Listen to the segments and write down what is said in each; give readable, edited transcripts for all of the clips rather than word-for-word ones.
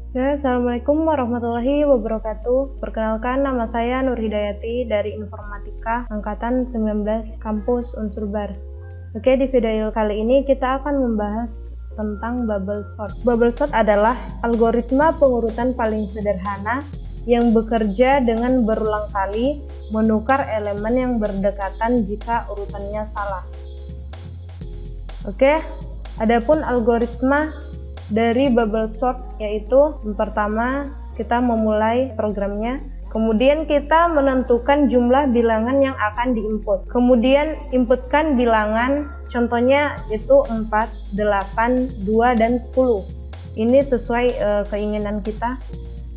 Assalamualaikum warahmatullahi wabarakatuh. Perkenalkan, nama saya Nur Hidayati dari Informatika Angkatan 19 Kampus Unsur Bar. Oke, di video kali ini kita akan membahas tentang bubble sort. Bubble sort adalah algoritma pengurutan paling sederhana yang bekerja dengan berulang kali menukar elemen yang berdekatan jika urutannya salah. Oke, adapun algoritma dari bubble sort yaitu pertama kita memulai programnya, kemudian kita menentukan jumlah bilangan yang akan diinput, kemudian inputkan bilangan, contohnya itu 4, 8, 2, dan 10. Ini sesuai keinginan kita.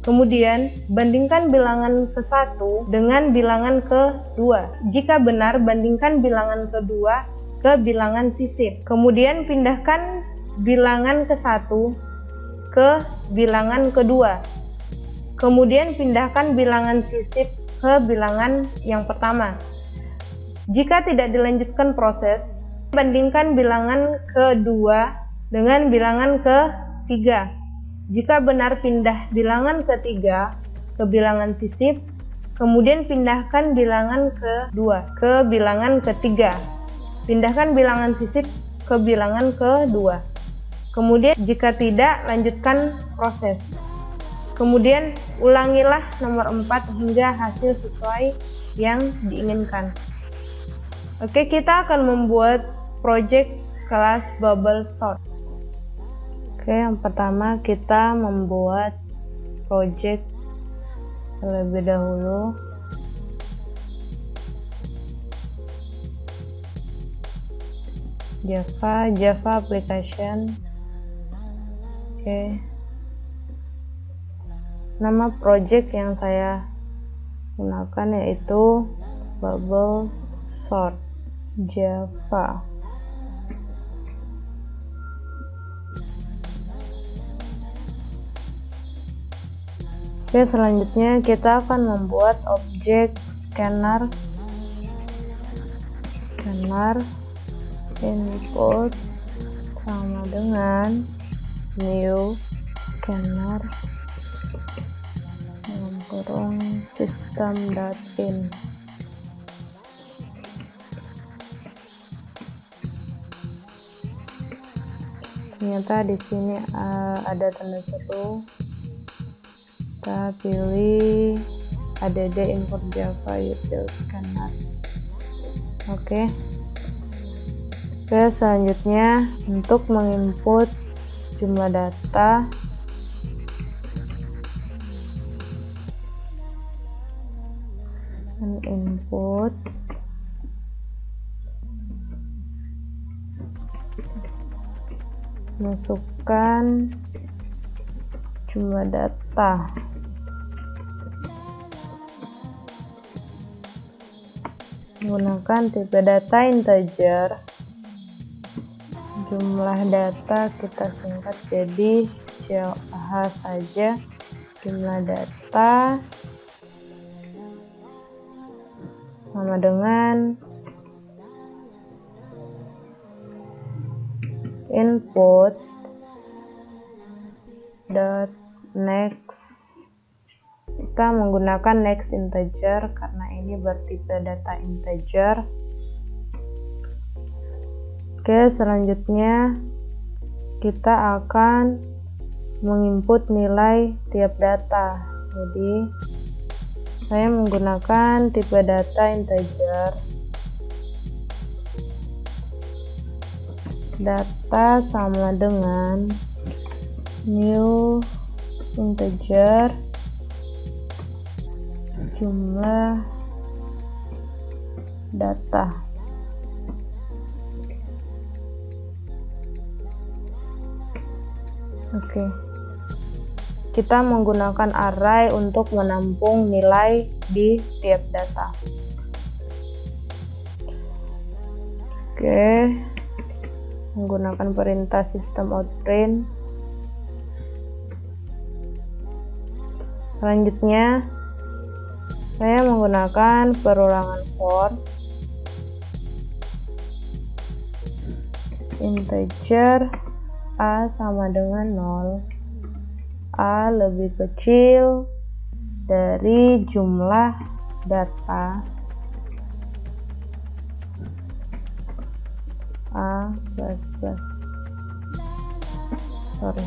Kemudian bandingkan bilangan ke-1 dengan bilangan ke-2. Jika benar, bandingkan bilangan kedua ke bilangan sisip. Kemudian pindahkan bilangan ke-1 ke bilangan kedua. Kemudian pindahkan bilangan sisip ke bilangan yang pertama. Jika tidak dilanjutkan proses, bandingkan bilangan kedua dengan bilangan ketiga. Jika benar, pindah bilangan ketiga ke bilangan sisip, kemudian pindahkan bilangan kedua ke bilangan ketiga. Pindahkan bilangan sisip ke bilangan kedua. Kemudian jika tidak, lanjutkan proses. Kemudian ulangilah nomor 4 hingga hasil sesuai yang diinginkan. Oke, kita akan membuat project kelas bubble sort. Oke, yang pertama kita membuat project terlebih dahulu. Java application. Oke. Nama project yang saya gunakan yaitu bubble sort Java. Oke, selanjutnya kita akan membuat objek scanner input sama dengan new scanner system.in. Ternyata di sini ada tanda seru. Kita pilih add import Java util scanner. Oke. Selanjutnya untuk menginput jumlah data, input masukkan jumlah data. Menggunakan tipe data integer. Jumlah data kita singkat jadi JH saja. Jumlah data sama dengan input dot next. Kita menggunakan next integer karena ini bertipe data integer. Oke, selanjutnya kita akan menginput nilai tiap data. Jadi saya menggunakan tipe data integer. Data sama dengan new integer jumlah data. Oke. Kita menggunakan array untuk menampung nilai di tiap data. Oke. Menggunakan perintah system out print. Selanjutnya saya menggunakan perulangan for integer A sama dengan 0. A lebih kecil dari jumlah data A plus plus. Sorry.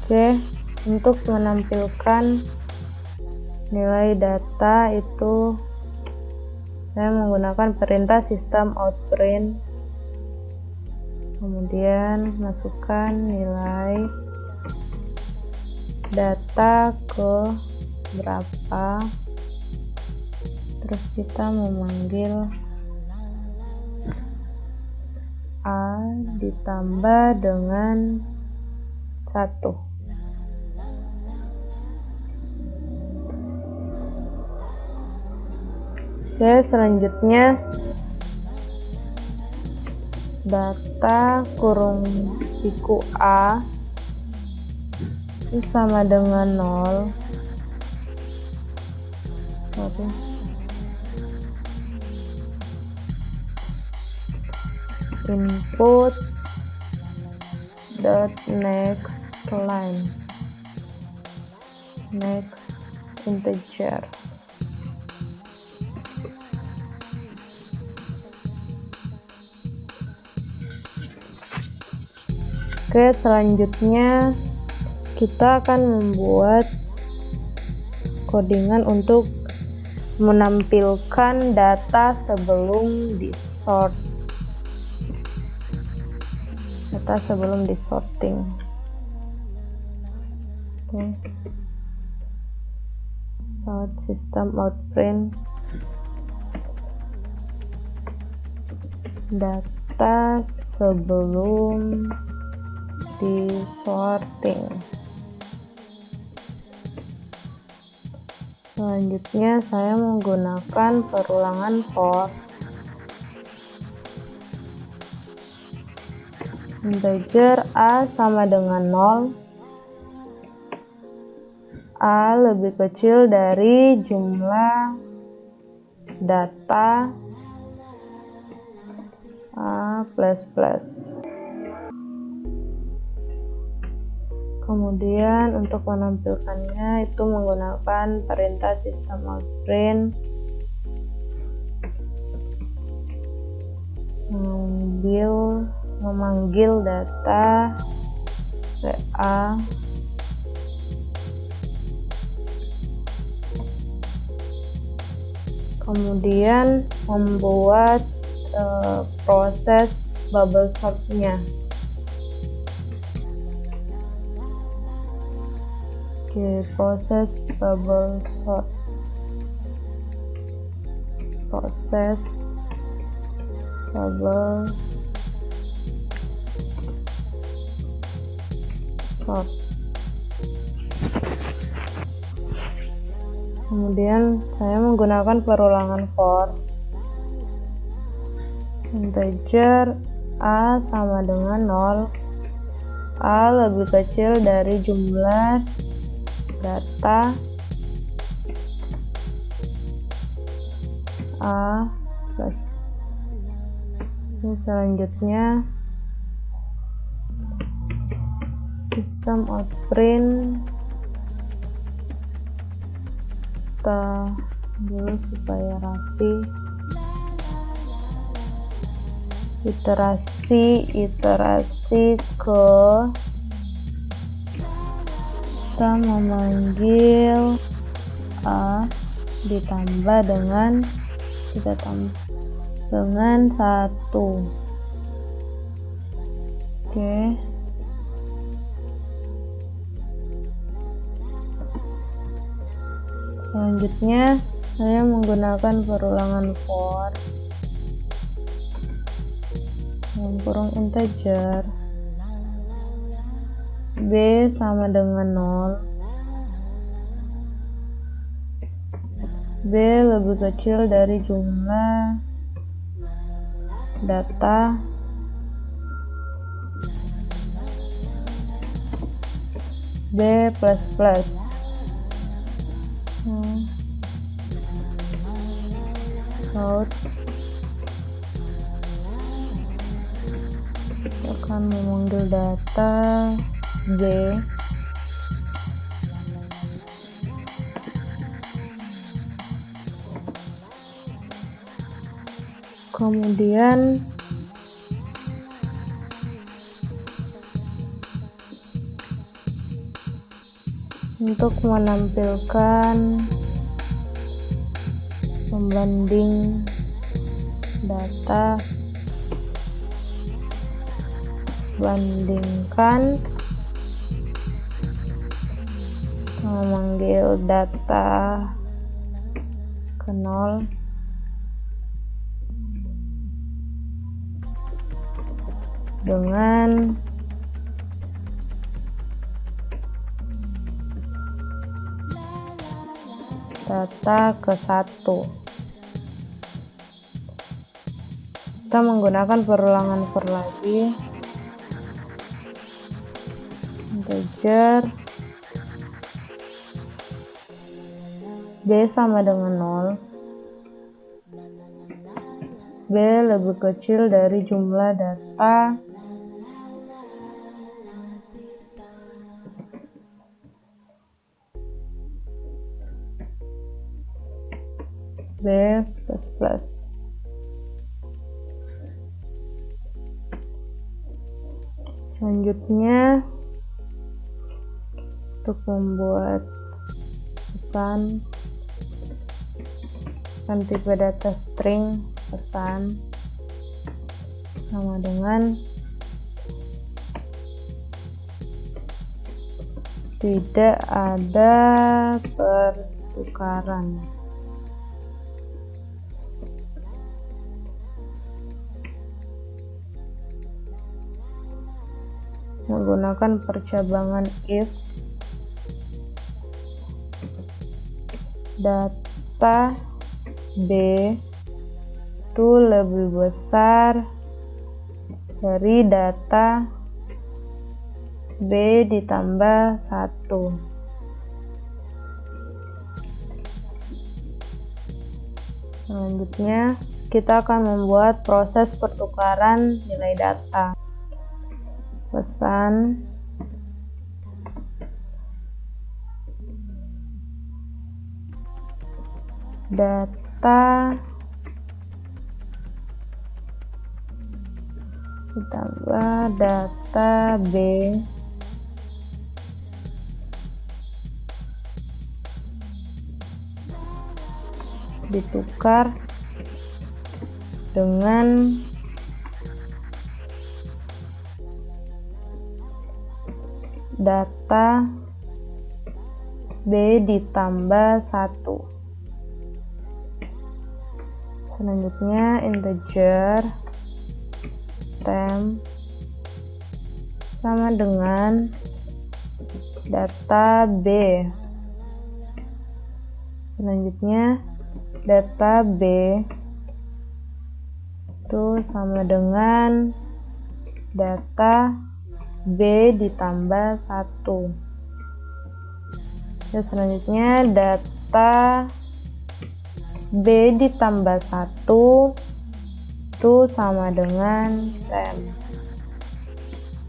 Oke, untuk menampilkan nilai data itu saya menggunakan perintah system out print, kemudian masukkan nilai data ke berapa, terus kita memanggil A ditambah dengan 1. Oke, selanjutnya data kurung siku A ini sama dengan 0. Input dot next line, next integer. Oke, selanjutnya kita akan membuat codingan untuk menampilkan data sebelum di sort, data sebelum di sorting. Oke. Sort system out print data sebelum di sorting. Selanjutnya saya menggunakan perulangan for. Integer A sama dengan 0. A lebih kecil dari jumlah data A plus plus. Kemudian untuk menampilkannya itu menggunakan perintah system out print, memanggil data VA kemudian membuat proses bubble sortnya. Oke, proses bubble sort, proses bubble sort. Kemudian saya menggunakan perulangan for. Integer A sama dengan 0. A lebih kecil dari jumlah data A plus. Ini selanjutnya system out print, kita dulu supaya rapi, iterasi ke, kita memanggil A ditambah dengan 1. Oke. Selanjutnya saya menggunakan perulangan for dalam kurung integer B sama dengan 0. B lebih kecil dari jumlah data B plus plus. South. Kita akan memanggil data B. Kemudian untuk menampilkan pembanding data, bandingkan, memanggil data ke 0 dengan data ke 1. Kita menggunakan perulangan for lagi, integer B sama dengan 0, B lebih kecil dari jumlah data B plus. Selanjutnya untuk membuat pesan tipe data string, pesan sama dengan tidak ada pertukaran. Menggunakan percabangan if data B itu lebih besar dari data B ditambah 1. Selanjutnya kita akan membuat proses pertukaran nilai data. Pesan data ditambah data B ditukar dengan data B ditambah 1. Selanjutnya integer temp sama dengan data B. Selanjutnya data B itu sama dengan data B ditambah 1. Dan selanjutnya data B ditambah 1 itu sama dengan temp.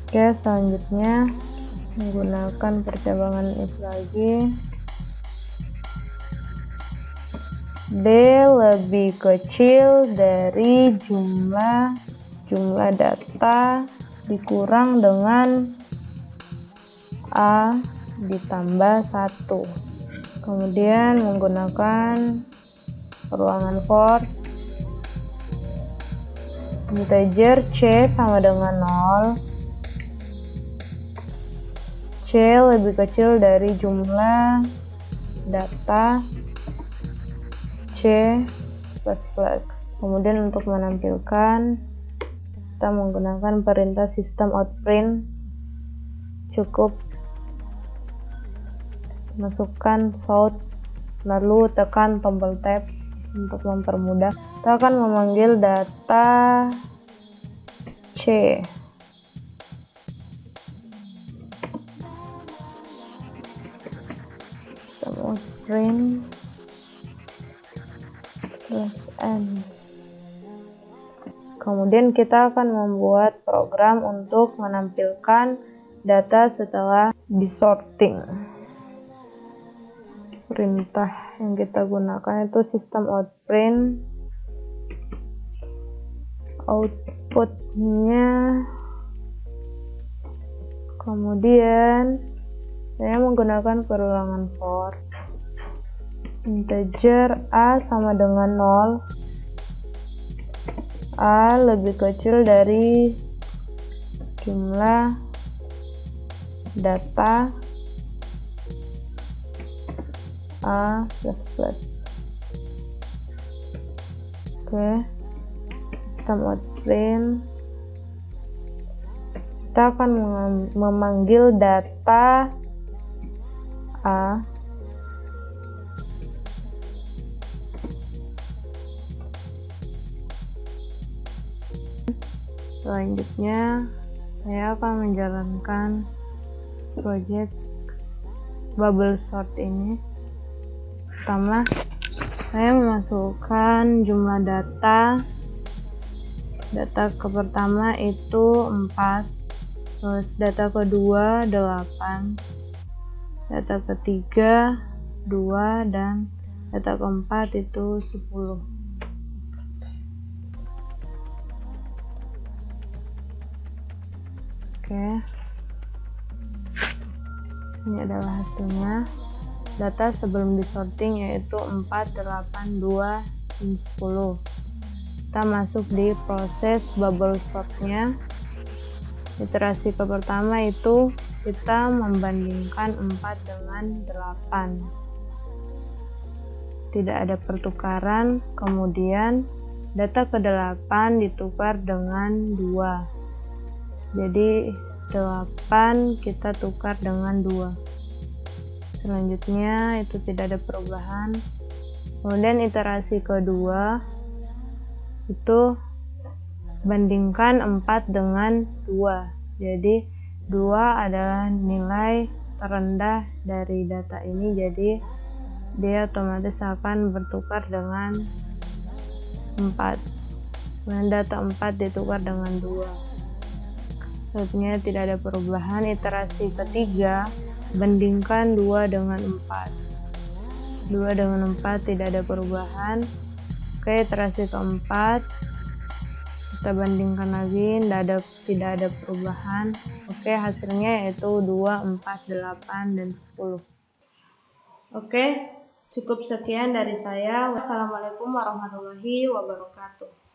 Oke, selanjutnya menggunakan percabangan if lagi. B lebih kecil dari jumlah data dikurang dengan A ditambah 1. Kemudian menggunakan perulangan for integer C sama dengan 0, C lebih kecil dari jumlah data C plus. Kemudian untuk menampilkan kita menggunakan perintah system out print, cukup masukkan south lalu tekan tombol tab untuk mempermudah. Kita akan memanggil data C. System out print plus N. Kemudian kita akan membuat program untuk menampilkan data setelah disorting. Perintah yang kita gunakan itu system.out_print. Outputnya, kemudian saya menggunakan perulangan for integer a sama dengan 0, a lebih kecil dari jumlah data a plus. Oke, system.out_print, kita akan memanggil data a selanjutnya. Saya akan menjalankan project bubble sort ini. Pertama, saya memasukkan jumlah data ke pertama itu 4, terus data kedua 8, data ketiga 2, dan data keempat itu 10. Oke, ini adalah hasilnya. Data sebelum disorting yaitu 4, 8, 2, 10. Kita masuk di proses bubble sortnya. Iterasi ke pertama itu kita membandingkan 4 dengan 8. Tidak ada pertukaran. Kemudian data ke-8 ditukar dengan 2. Jadi 8 kita tukar dengan 2. Selanjutnya itu tidak ada perubahan. Kemudian iterasi kedua itu bandingkan 4 dengan 2. Jadi 2 adalah nilai terendah dari data ini, jadi dia otomatis akan bertukar dengan 4. Kemudian data 4 ditukar dengan 2. Selanjutnya tidak ada perubahan. Iterasi ketiga, bandingkan 2 dengan 4. 2 dengan 4 tidak ada perubahan. Oke, iterasi keempat, kita bandingkan lagi, tidak ada perubahan. Oke, hasilnya yaitu 2, 4, 8, dan 10. Oke, cukup sekian dari saya. Wassalamualaikum warahmatullahi wabarakatuh.